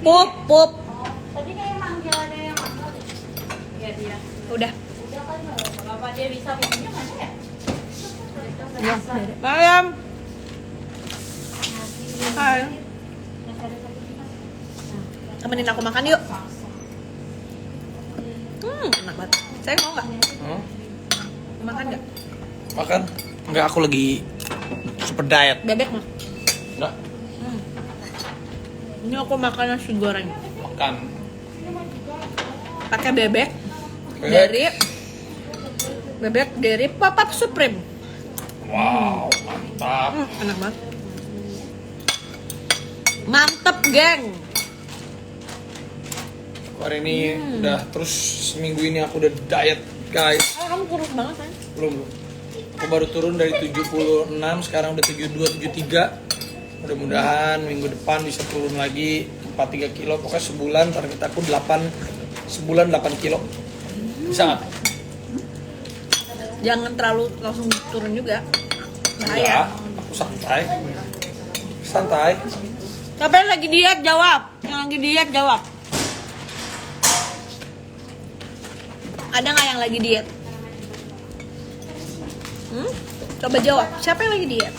Pup. Tadi kayak manggil ada yang manggil. Iya dia. Udah. Udah kan kenapa dia bisa minumnya mana ya? Ya. Malam. Hai. Temenin aku makan yuk. Enak banget. Saya mau nggak? Makan nggak? Makan? Enggak, aku lagi super diet. Bebek mah. Enggak. Ini aku makan nasi goreng. Makan. Pakai bebek dari Pop-Up Supreme. Wow, mantap. Enak banget. Mantep, geng. Hari ini udah terus seminggu ini aku udah diet, guys. Kamu kurus banget kan? Belum. Aku baru turun dari 76, sekarang udah 72, 73. Mudah-mudahan minggu depan bisa turun lagi 4-3 kilo. Pokoknya sebulan target aku 8 kilo. Bisa nggak? Jangan terlalu langsung turun juga. Enggak, Bahaya. aku santai. Santai. Siapa yang lagi diet jawab? Yang lagi diet jawab. Ada nggak yang lagi diet? Coba jawab. Siapa yang lagi diet?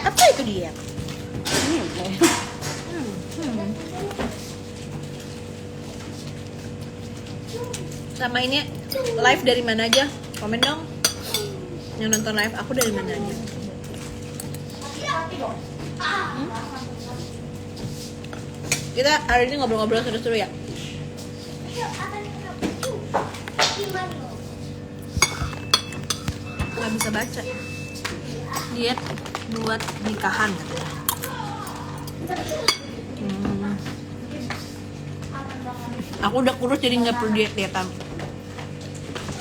Apa itu diet? Sama ini live dari mana aja? Komen dong. Yang nonton live aku dari mana aja? Kita hari ini ngobrol-ngobrol seru-seru ya. Gak bisa baca. Diet buat nikahan katanya. Aku udah kurus jadi nggak perlu diet-dietan.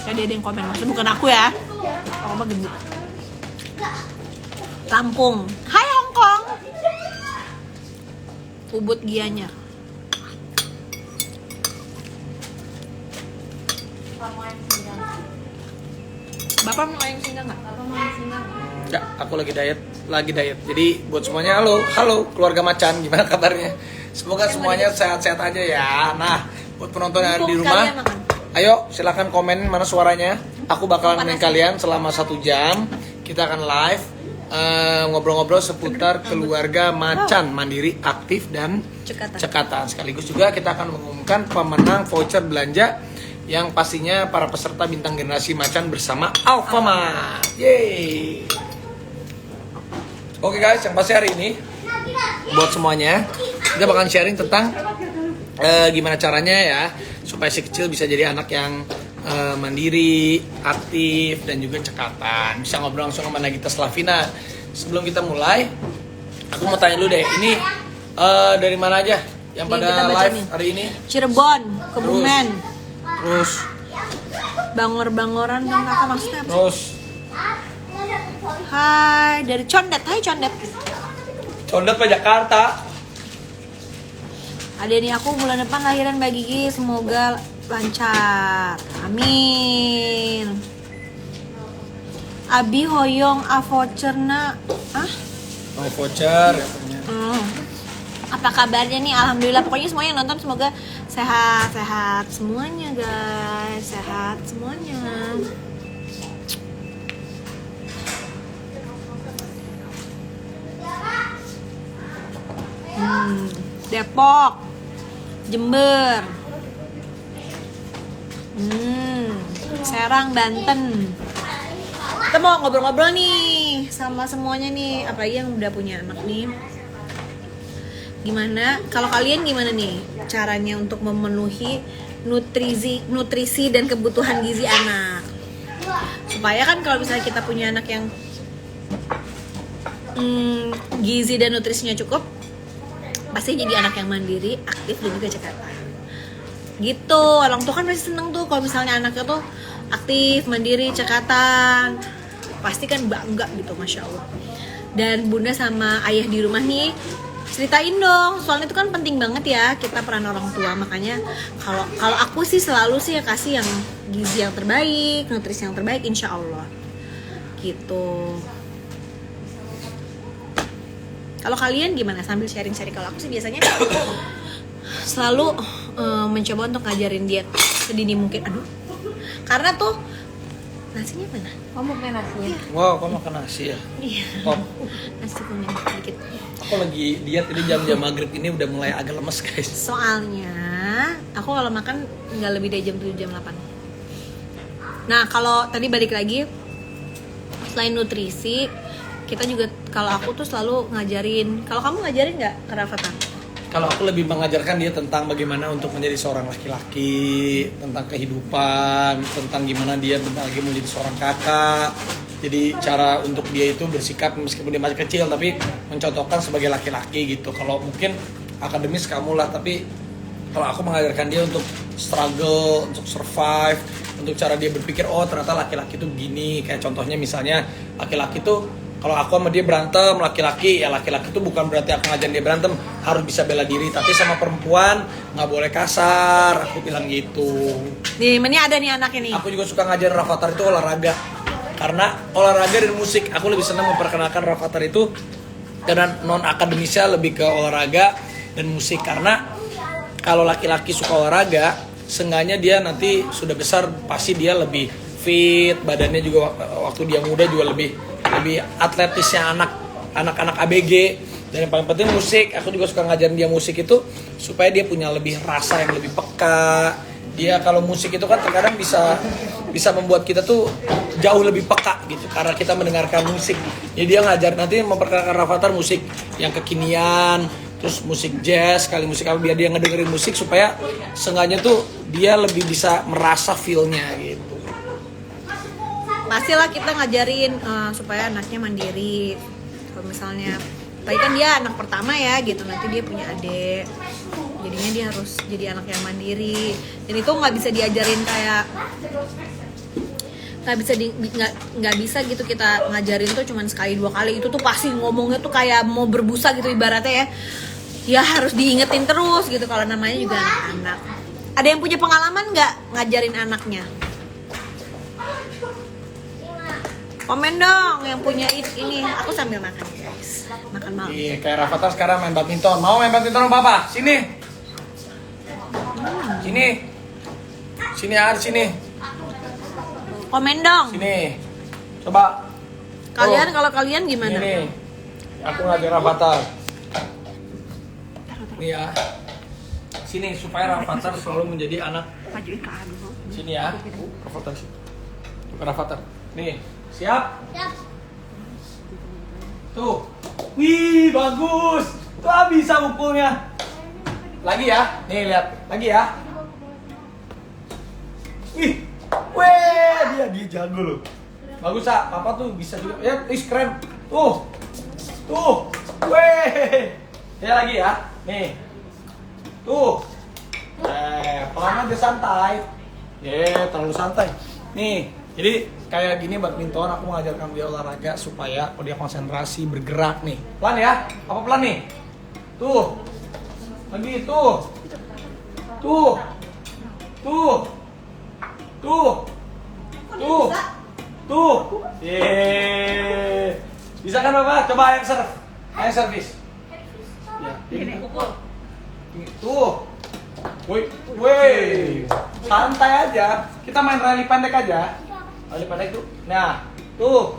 Tadi ada yang komen, maksudnya bukan aku ya. Aku mah gendut. Lampung. Hai Hongkong. Ubud Gianyar. Bapak mau ayam singgang nggak? Enggak, aku lagi diet. Jadi buat semuanya halo keluarga Macan, gimana kabarnya? Semoga semuanya sehat-sehat aja ya. Nah, buat penonton yang ada di rumah, ayo silakan komen mana suaranya. Aku bakalan nemenin kalian selama 1 jam. Kita akan live ngobrol-ngobrol seputar keluarga Macan, mandiri, aktif, dan cekatan. Sekaligus juga kita akan mengumumkan pemenang voucher belanja yang pastinya para peserta bintang generasi Macan bersama Alfamart. Yeay. Oke guys, yang pasti hari ini buat semuanya kita bakalan sharing tentang gimana caranya ya supaya si kecil bisa jadi anak yang mandiri, aktif, dan juga cekatan. Bisa ngobrol langsung sama Nagita Slavina. Sebelum kita mulai, aku mau tanya dulu deh, ini dari mana aja yang pada live hari ini? Cirebon, Kebumen. Terus Bangor-bangoran dong kakak maksudnya apa? Terus Hai, dari Condet. Hai Condet. Condet ke Jakarta. Ada nih, aku bulan depan lahiran Mbak Gigi, semoga lancar. Amin. Abi hoyong a voucherna. Mau voucher. Apa kabarnya nih? Alhamdulillah, pokoknya semuanya yang nonton semoga sehat-sehat semuanya guys, sehat semuanya. Depok, Jember, Serang, Banten. Kita mau ngobrol-ngobrol nih sama semuanya nih, apalagi yang udah punya anak nih. Gimana, kalau kalian gimana nih caranya untuk memenuhi nutrisi dan kebutuhan gizi anak? Supaya kan kalau misalnya kita punya anak yang gizi dan nutrisinya cukup, pasti jadi anak yang mandiri, aktif, dan juga cekatan. Gitu, orang tua kan pasti seneng tuh kalau misalnya anaknya tuh aktif, mandiri, cekatan. Pasti kan bangga gitu, Masya Allah. Dan bunda sama ayah di rumah nih, ceritain dong, soalnya itu kan penting banget ya kita peran orang tua. Makanya kalau aku sih selalu sih ya kasih yang gizi yang terbaik, nutrisi yang terbaik, insya Allah gitu. Kalau kalian gimana sambil sharing-sharing? Kalau aku sih biasanya selalu mencoba untuk ngajarin diet sedini mungkin. Aduh, karena tuh nasinya mana? Kamu main nasinya? Wow, kamu makan nasi ya? Iya, Top. nasi kuning dikit. Aku lagi diet, ini jam-jam maghrib ini udah mulai agak lemes guys. Soalnya aku kalau makan nggak lebih dari jam 7 jam 8. Nah kalau tadi balik lagi, selain nutrisi, kita juga kalau aku tuh selalu ngajarin. Kalau kamu ngajarin nggak ke Rafathar? Kalau aku lebih mengajarkan dia tentang bagaimana untuk menjadi seorang laki-laki, tentang kehidupan, tentang gimana dia bentar lagi menjadi seorang kakak. Jadi cara untuk dia itu bersikap meskipun dia masih kecil tapi mencontohkan sebagai laki-laki gitu. Kalau mungkin akademis kamu lah, tapi kalau aku mengajarkan dia untuk struggle, untuk survive, untuk cara dia berpikir, oh ternyata laki-laki itu begini. Kayak contohnya misalnya laki-laki tuh kalau aku sama dia berantem, laki-laki itu bukan berarti aku ngajarin dia berantem, harus bisa bela diri. Tapi sama perempuan nggak boleh kasar, aku bilang gitu. Nih, ini ada nih anaknya nih. Aku juga suka ngajarin Rafathar itu olahraga. Karena olahraga dan musik, aku lebih senang memperkenalkan Rafathar itu karena non akademisnya lebih ke olahraga dan musik. Karena kalau laki-laki suka olahraga, seenggaknya dia nanti sudah besar pasti dia lebih fit, badannya juga waktu dia muda juga lebih atletisnya anak-anak ABG. Dan yang paling penting musik, aku juga suka ngajarin dia musik itu supaya dia punya lebih rasa yang lebih peka. Dia kalau musik itu kan terkadang bisa membuat kita tuh jauh lebih peka gitu karena kita mendengarkan musik. Jadi dia ngajar nanti memperkenalkan Rafathar musik yang kekinian, terus musik jazz, kali musik apa, biar dia ngedengerin musik supaya seenggaknya tuh dia lebih bisa merasa feel-nya gitu. Pastilah kita ngajarin supaya anaknya mandiri. Kalau misalnya tadi kan dia anak pertama ya gitu, nanti dia punya adik, jadinya dia harus jadi anak yang mandiri. Dan itu nggak bisa diajarin kayak nggak bisa gitu kita ngajarin tuh cuman sekali dua kali. Itu tuh pasti ngomongnya tuh kayak mau berbusa gitu ibaratnya ya. Ya harus diingetin terus gitu kalau namanya juga anak-anak. Ada yang punya pengalaman nggak ngajarin anaknya? Komen dong yang punya ini. Aku sambil makan guys, makan malam. Iya, kayak Rafathar sekarang main badminton. Mau main badminton sama Papa? Sini. Sini ada sini. Komen dong. Sini. Coba. Kalian kalau kalian gimana? Ini. Aku ngajar Rafathar. Nih ya. Sini supaya Rafathar selalu menjadi anak. Majuin ke aku. Sini ya. Rafathar sini. Tuh Rafathar. Nih. Siap? Siap. Tuh. Wih, bagus. Tuh bisa mukulnya. Lagi ya. Nih lihat. Lagi ya. Wih. Weh, dia jago loh. Bagus, ah. Papa tuh bisa juga. Ya, keren. Tuh. Tuh. Weh. Ya lagi ya. Nih. Tuh. Pelan aja santai. Terlalu santai. Nih. Jadi kayak gini badminton, aku mengajarkan dia olahraga supaya kalau dia konsentrasi bergerak nih. Pelan ya, apa pelan nih? Tuh, lagi tuh, tuh, tuh, tuh, tuh, tuh. Bisa kan Bapak? Coba yang serve, yang servis. Ya, ini pukul. Tuh, woi, santai aja. Kita main rally pendek aja. Rally pendek tuh. Nah, tuh.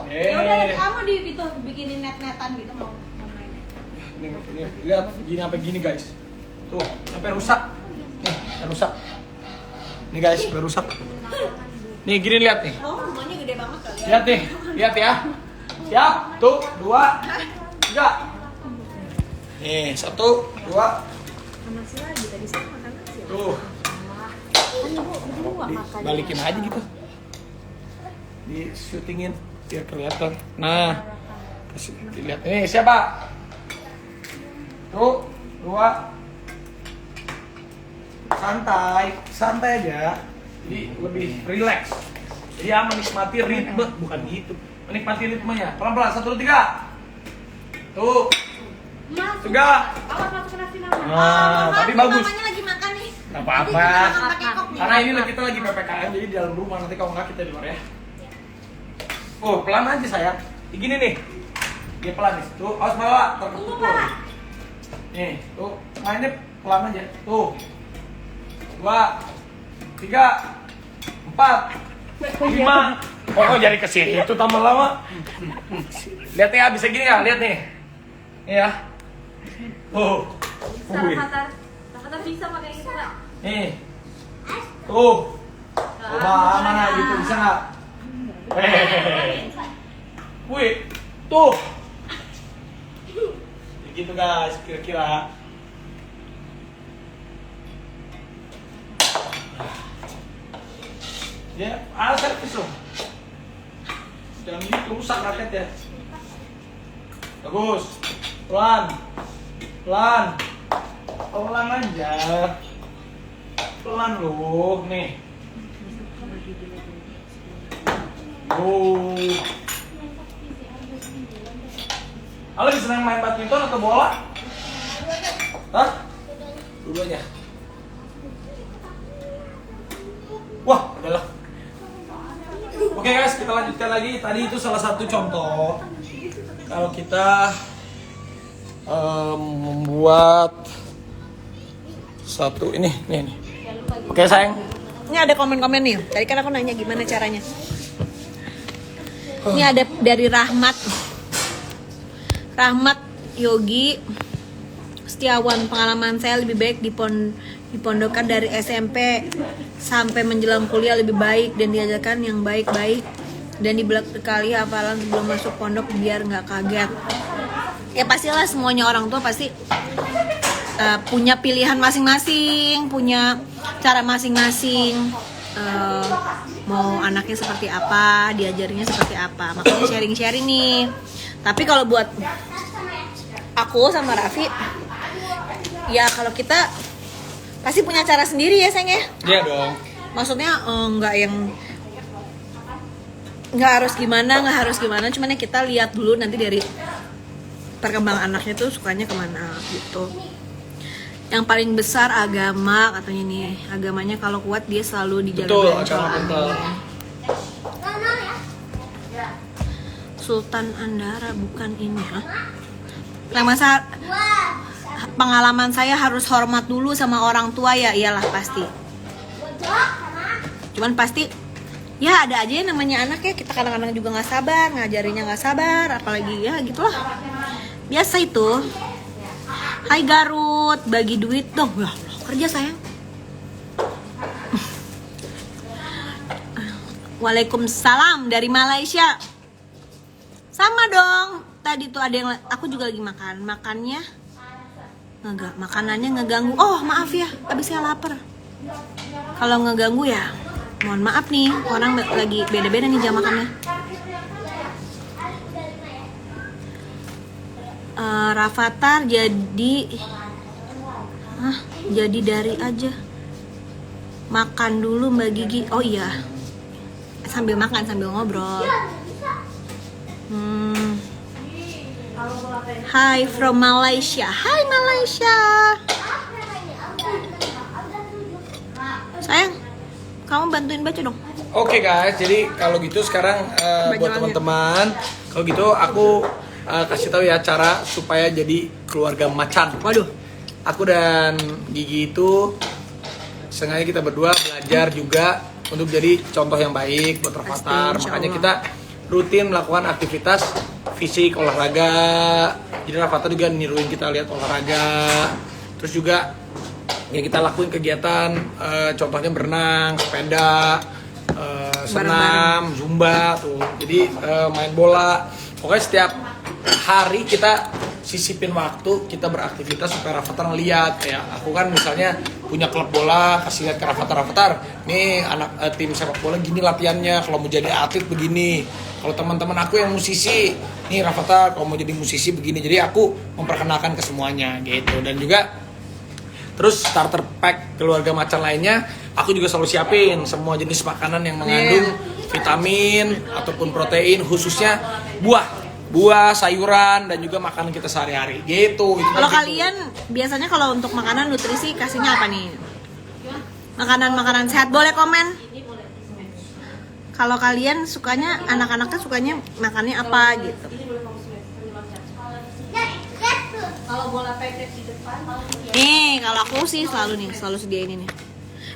Ya udah kamu di itu bikinin net-netan gitu mau main. Ini lihat gini sampai gini guys. Tuh, sampai rusak. Nih, sampai rusak. Nih guys, sampai rusak. Nih gini lihat nih. Oh, rumahnya gede banget kali ya. Lihat nih, lihat ya. Siap? Tuh, 2, 3. Nih, 1, 2. Masih lagi tadi saya makan nasi. Tuh. Balikin aja gitu. Di syutingin biar kelihatan. Nah, kasih lihat. Ini siapa? Tuh, 2. Santai aja. Jadi lebih relax. Jadi ya menikmati ritme, bukan gitu. Menikmati ritmenya. Pelan-pelan, 1, 2, 3. Tuh. Masuk. 3. Awas masuk ke nasi mama. Nah, tapi bagus. Mamanya lagi makan nih. Gak apa-apa. Jangan pakai kok nih. Karena ini kita lagi PPKM, jadi di dalam rumah, nanti kalau enggak kita di luar ya. Oh, pelan aja sayang. Gini nih. Dia pelan nih. Tuh, awas bawa terkepul. Nih, tuh mainnya pelan aja. Tuh. 2 3 4 5. Pokoknya jadi ke sini itu tambah lama. Lihat ya, bisa gini ya, lihat nih. Ya. Tuh. Rafathar bisa pakai itu nggak? Nih. Tuh. Coba mana gitu bisa nggak? Wih, tuh. Gitu guys, kira-kira. Ya, servis dong. Jangan gitu, rusak raket ya. Bagus. Pelan. Pelan. Pelan aja. Pelan loh, nih. Lo lebih senang main badminton atau bola? Hah? Dua-duanya. Wah, udahlah. Oke guys, kita lanjutkan lagi. Tadi itu salah satu contoh kalau kita membuat satu ini, nih. Oke sayang. Ini ada komen-komen nih. Tadi kan aku nanya gimana caranya. Ini ada dari Rahmat Yogi Setiawan. Pengalaman saya lebih baik di pondokan dari SMP sampai menjelang kuliah lebih baik dan diajarkan yang baik-baik dan dibekali hafalan sebelum masuk pondok biar nggak kaget. Ya pastilah semuanya orang tua pasti punya pilihan masing-masing, punya cara masing-masing. Mau anaknya seperti apa, diajarinya seperti apa. Makanya sharing-sharing nih. Tapi kalau buat aku sama Raffi, ya kalau kita pasti punya cara sendiri ya sayang ya. Iya dong. Maksudnya nggak harus gimana, cuman ya kita lihat dulu nanti dari perkembangan anaknya tuh sukanya kemana gitu. Yang paling besar agama katanya nih, agamanya kalau kuat dia selalu dijaga. Betul, dengan agama betul. Sultan Andara bukan ini ha? Pengalaman saya harus hormat dulu sama orang tua ya, iyalah pasti. Cuman pasti ya ada aja yang namanya anak ya, kita kadang-kadang juga nggak sabar, ngajarinya nggak sabar, apalagi ya gitulah. Biasa itu. Hai Garut, bagi duit dong. Wah, kerja sayang. Waalaikumsalam dari Malaysia. Sama dong. Tadi tuh ada yang aku juga lagi makannya makanannya ngeganggu. Oh maaf ya, abis saya lapar. Kalau ngeganggu ya mohon maaf nih, orang lagi beda-beda nih jam makannya. Rafathar jadi dari aja makan dulu Mbak Gigi. Oh iya, sambil makan sambil ngobrol. Hi from Malaysia. Hai Malaysia. Sayang, kamu bantuin baca dong. Oke guys, jadi kalau gitu sekarang buat teman-teman, kalau gitu aku kasih tahu ya cara supaya jadi keluarga macan. Waduh. Aku dan Gigi itu sengaja kita berdua belajar juga untuk jadi contoh yang baik buat Rafathar. Makanya kita rutin melakukan aktivitas fisik, olahraga. Jadi Rafathar juga niruin kita lihat olahraga. Terus juga ya kita lakuin kegiatan contohnya berenang, sepeda, senam, zumba tuh. Jadi main bola. Pokoknya setiap hari kita sisipin waktu kita beraktivitas supaya Rafathar ngeliat. Kayak aku kan misalnya punya klub bola, kasih lihat ke Rafathar, nih anak tim sepak bola gini latihannya, kalau mau jadi atlet begini. Kalau teman-teman aku yang musisi, nih Rafathar kalau mau jadi musisi begini. Jadi aku memperkenalkan ke semuanya gitu. Dan juga terus starter pack keluarga macan lainnya aku juga selalu siapin semua jenis makanan yang mengandung vitamin ataupun protein, khususnya buah, sayuran, dan juga makanan kita sehari-hari gitu. Kalau kalian biasanya kalau untuk makanan nutrisi kasihnya apa nih? Makanan-makanan sehat boleh komen. kalau kalian sukanya, anak-anaknya sukanya makannya apa gitu. Kalau bola pendek di depan, Nih, kalau aku sih selalu sediain ini nih.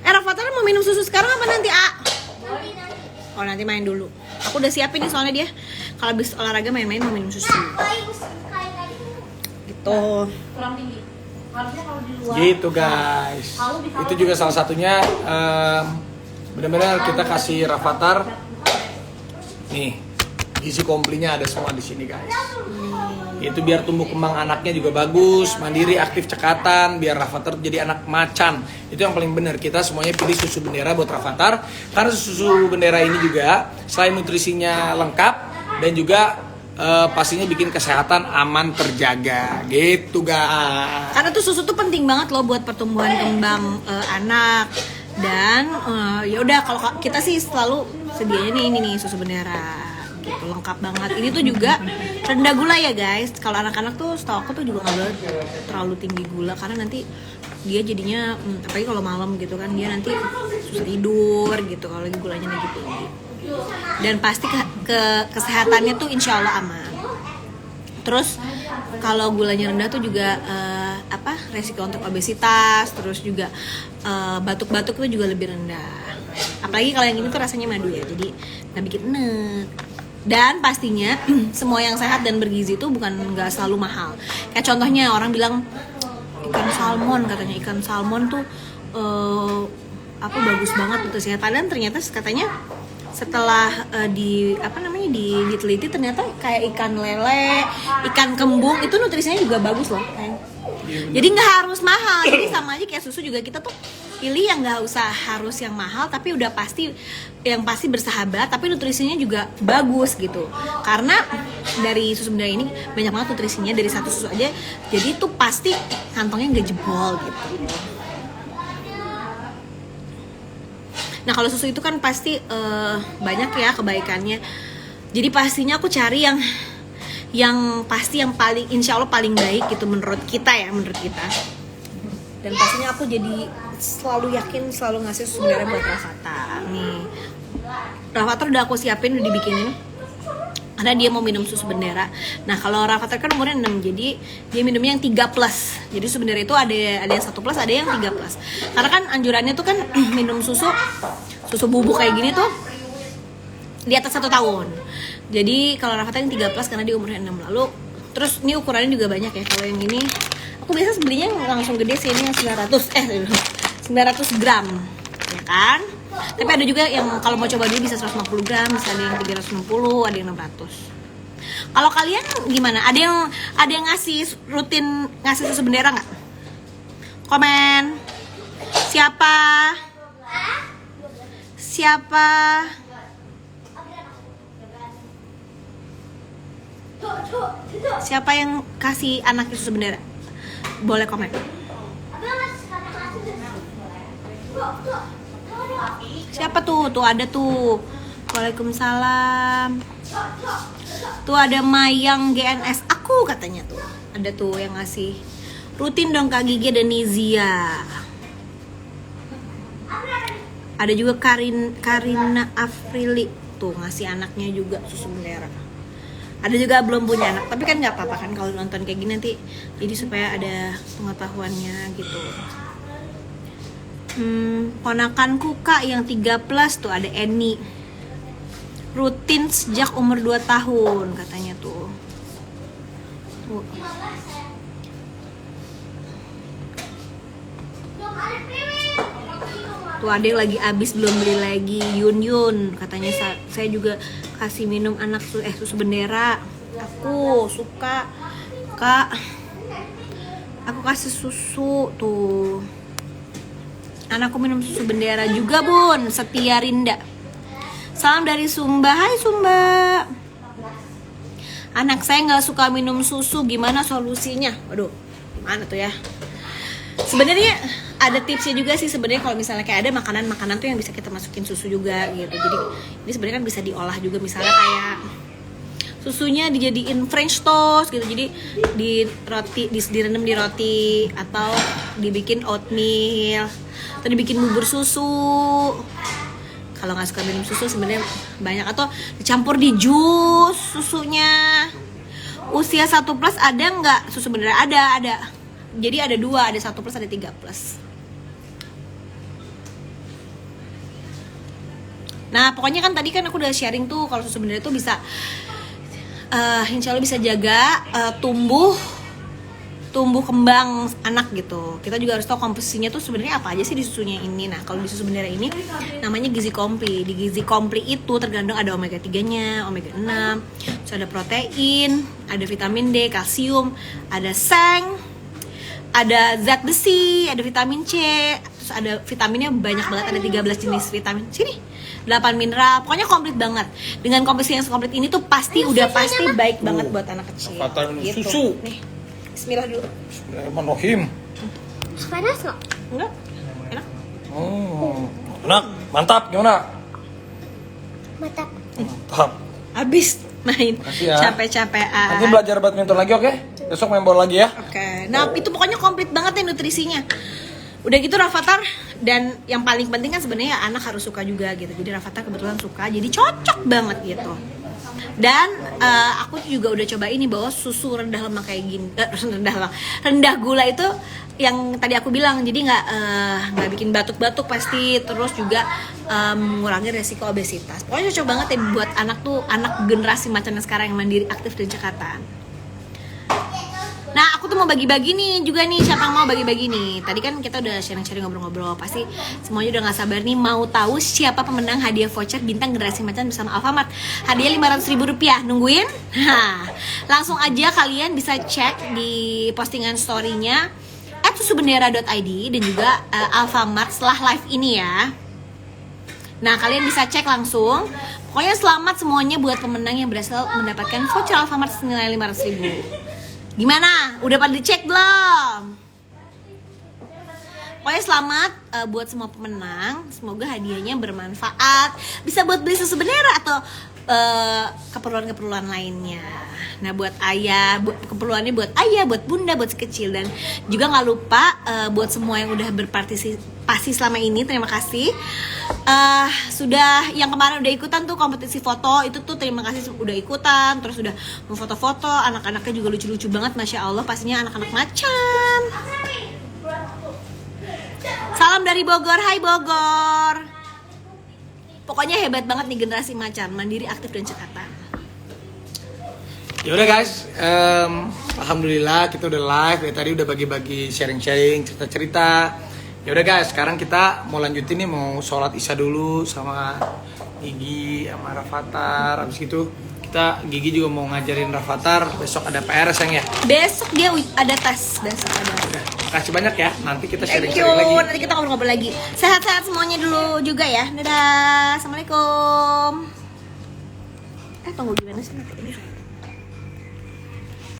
Rafathar mau minum susu sekarang apa nanti, A? Oh, nanti main dulu. Aku udah siapin nih soalnya dia kalau habis olahraga main-main mau minum susu. Gitu. kurang tinggi. Harusnya kalau di luar. Gitu guys. Itu juga salah satunya benar-benar kita kasih Rafathar. Nih, gizi komplinya ada semua di sini guys. Itu biar tumbuh kembang anaknya juga bagus, mandiri, aktif, cekatan, biar Rafathar jadi anak macan. Itu yang paling benar. Kita semuanya pilih susu bendera buat Rafathar karena susu bendera ini juga selain nutrisinya lengkap dan juga pastinya bikin kesehatan aman terjaga. Gitu guys. Karena tuh susu tuh penting banget loh buat pertumbuhan kembang anak. Dan ya udah kalau kita sih selalu sedianya nih ini nih susu bendera. Gitu, lengkap banget. Ini tuh juga rendah gula ya guys. Kalau anak-anak tuh setahu aku tuh juga nggak boleh terlalu tinggi gula karena nanti dia jadinya apalagi kalau malam gitu kan dia nanti susah tidur gitu kalau lagi gulanya lagi tinggi. Dan pasti kesehatannya tuh insya Allah aman. Terus kalau gulanya rendah tuh juga resiko untuk obesitas, terus juga batuk-batuk tuh juga lebih rendah. Apalagi kalau yang ini tuh rasanya madu ya, jadi nggak bikin enek. Dan pastinya semua yang sehat dan bergizi itu nggak selalu mahal. Kayak contohnya orang bilang ikan salmon, katanya ikan salmon tuh bagus banget untuk sehat. Padahal ternyata katanya setelah diteliti ternyata kayak ikan lele, ikan kembung itu nutrisinya juga bagus loh. Jadi nggak harus mahal. Jadi sama aja kayak susu juga kita tuh pilih yang nggak usah harus yang mahal tapi udah pasti bersahabat tapi nutrisinya juga bagus gitu. Karena dari susu bendera ini banyak banget nutrisinya dari satu susu aja. Jadi tuh pasti kantongnya nggak jebol gitu. Nah kalau susu itu kan pasti banyak ya kebaikannya. Jadi pastinya aku cari yang pasti yang paling insya Allah paling baik gitu menurut kita. Dan pastinya aku jadi selalu yakin selalu ngasih susu bendera buat Rafathar. Nih Rafathar udah aku siapin, udah dibikinin karena dia mau minum susu bendera. Nah kalau Rafathar kan umurnya 6, jadi dia minumnya yang 3+. Jadi susu bendera itu ada yang 1+, ada yang 3+. Karena kan anjurannya tuh kan minum susu bubuk kayak gini tuh di atas 1 tahun. Jadi kalau Rafathar yang 3+ karena dia umurnya 6. Lalu terus ini ukurannya juga banyak ya. Kalau yang ini aku biasa belinya langsung gede sih, ini yang 900 gram ya kan. Tapi ada juga yang kalau mau coba dia bisa 150 gram, bisa ada yang 360, ada yang 600. Kalau kalian gimana? Ada yang rutin ngasih susu bendera nggak? Komen. Siapa? Siapa yang kasih anaknya susu bendera? Boleh komen. Siapa tuh? Tuh ada tuh. Waalaikumsalam. Tuh ada Mayang GNS. Aku katanya tuh. Ada tuh yang ngasih. Rutin dong Kak Gigi dan Nizia. Ada juga Karina Afrili tuh ngasih anaknya juga susu bendera. Ada juga belum punya anak, tapi kan nggak apa-apa kan kalau nonton kayak gini nanti jadi supaya ada pengetahuannya gitu. Ponakanku Kak yang 3+ tuh ada Eni. Rutin sejak umur 2 tahun katanya tuh. Tuh ada yang lagi habis belum beli lagi, Yun katanya saya juga kasih minum anak susu bendera. Aku suka Kak. Aku kasih susu tuh. Anakku minum susu bendera juga Bun. Setia Rinda. Salam dari Sumba. Hai Sumba. Anak saya nggak suka minum susu, gimana solusinya? Waduh, mana tuh ya? Sebenarnya ada tipsnya juga sih sebenarnya kalau misalnya kayak ada makanan tuh yang bisa kita masukin susu juga gitu. Jadi ini sebenarnya kan bisa diolah juga, misalnya kayak susunya dijadiin French toast gitu. Jadi direndam di roti atau dibikin oatmeal atau dibikin bubur susu. Kalau nggak suka minum susu sebenarnya banyak, atau dicampur di jus susunya. Usia 1+ ada nggak susu beneran? Ada. Jadi ada 2, ada 1+, ada 3+. Nah pokoknya kan tadi kan aku udah sharing tuh kalau susu beneran itu bisa insya Allah bisa jaga tumbuh kembang anak gitu. Kita juga harus tahu komposisinya tuh sebenarnya apa aja sih di susunya ini. Nah kalau di susu bendera ini namanya gizi komplit. Di gizi komplit itu tergantung ada omega 3-nya, omega 6, terus ada protein, ada vitamin D, kalsium, ada seng, ada zat besi, ada vitamin C, terus ada vitaminnya banyak banget, ada 13 jenis vitamin. Sini 8 mineral, pokoknya komplit banget. Dengan komposisi yang komplit ini tuh pasti pasti baik banget buat anak kecil. Avatar Gitu. susu. Nih, Bismillah dulu. Bismillahirrahmanirrahim. Panas nggak? Enggak? Enak? Oh, enak, mantap. Gimana? Mantap. Mantap. Abis main Makasih ya. capek-capean. Nanti belajar badminton lagi, oke? Besok main bola lagi ya. Oke. Nah, itu pokoknya komplit banget ya nutrisinya. Udah gitu Rafathar, dan yang paling penting kan sebenarnya anak harus suka juga gitu. Jadi Rafathar kebetulan suka, jadi cocok banget gitu. Dan aku juga udah coba ini bahwa susu rendah lemak kayak gini, rendah gula itu yang tadi aku bilang, jadi nggak bikin batuk-batuk pasti, terus juga mengurangi resiko obesitas. Pokoknya cocok banget ya buat anak generasi macan yang sekarang yang mandiri, aktif dan cekatan. Nah, aku tuh mau bagi-bagi nih juga nih, siapa yang mau bagi-bagi nih? Tadi kan kita udah sharing-sharing ngobrol-ngobrol, pasti semuanya udah gak sabar nih mau tahu siapa pemenang hadiah voucher Bintang Generasi Macan bersama Alfamart. Hadiah Rp500.000, nungguin? Langsung aja kalian bisa cek di postingan story-nya @susubendera.id dan juga Alfamart setelah live ini ya. Nah, kalian bisa cek langsung. Pokoknya selamat semuanya buat pemenang yang berhasil mendapatkan voucher Alfamart senilai Rp500.000. Gimana? Udah pada dicek belum? Pokoknya selamat buat semua pemenang. Semoga hadiahnya bermanfaat, bisa buat beli susu bendera atau keperluan-keperluan lainnya. Nah, buat ayah, keperluannya buat ayah, buat bunda, buat si kecil. Dan juga nggak lupa buat semua yang udah berpartisipasi selama ini, terima kasih. Sudah yang kemarin udah ikutan tuh kompetisi foto itu tuh, terima kasih udah ikutan, terus udah memfoto-foto. Anak-anaknya juga lucu-lucu banget, masya Allah, pastinya anak-anak macan. Salam dari Bogor, hai Bogor. Pokoknya hebat banget nih generasi macan, mandiri, aktif dan cekatan. Ya udah guys, alhamdulillah kita udah live ya, tadi udah bagi-bagi sharing-sharing cerita-cerita. Ya udah guys, sekarang kita mau lanjutin nih, mau sholat isya dulu sama Gigi sama Rafathar. Habis itu Gigi juga mau ngajarin Rafathar, besok ada PR sayang ya. Besok dia ada tes, besok ada. Udah, makasih banyak ya. Nanti kita Thank you, sharing-sharing lagi. nanti kita ngobrol-ngobrol lagi. Sehat-sehat semuanya dulu juga ya. Dadah, assalamualaikum. Tunggu gimana sih?